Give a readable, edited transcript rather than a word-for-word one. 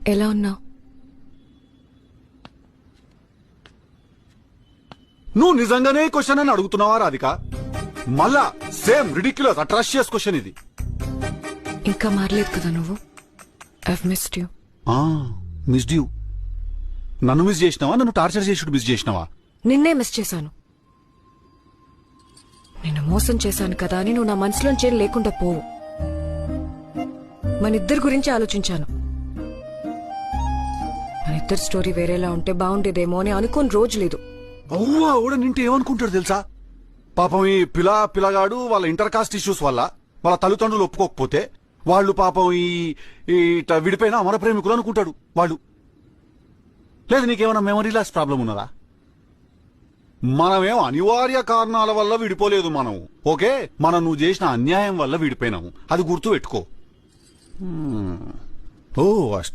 ఎలా ఉన్నావు? నువ్వు నిజంగానే క్వశ్చన్ అని అడుగుతున్నావా రాధిక? మళ్ళా సేమ్ రిడిక్యులస్ అట్రాషియస్ క్వశ్చన్ ఇది. ఇంకా మారలేదు కదా నువ్వు. I've missed you. Missed you. నన్ను మిస్ చేసినావా, నన్ను టార్చర్ చేసుడు మిస్ చేసినావా? నిన్నే మిస్ చేశాను. నిన్ను మోసం చేశాను కదా అని నువ్వు నా మనసులోంచి లేకుండా పోవు. మన ఇద్దరి గురించి ఆలోచించాను. మన ఇద్దరి స్టోరీ వేరేలా ఉంటే బాగుండేదేమో అని అనుకోని రోజు లేదు. అవ్వా కూడా నింటే ఏమనుకుంటాడు తెలుసా? పాపం ఈ పిల్లగాడు వాళ్ళ ఇంటర్ కాస్ట్ ఇష్యూస్ వల్ల వాళ్ళ తల్లిదండ్రులు ఒప్పుకోకపోతే వాళ్ళు పాపం ఈ విడిపోయిన అమర ప్రేమికులు అనుకుంటాడు వాడు. లేదు నీకేమైనా మెమరీ లాస్ ప్రాబ్లం ఉన్నదా? మనమేం అనివార్య కారణాల వల్ల విడిపోలేదు మనం. ఓకే, మనం నువ్వు చేసిన అన్యాయం వల్ల విడిపోయినాము, అది గుర్తు పెట్టుకో. ఓ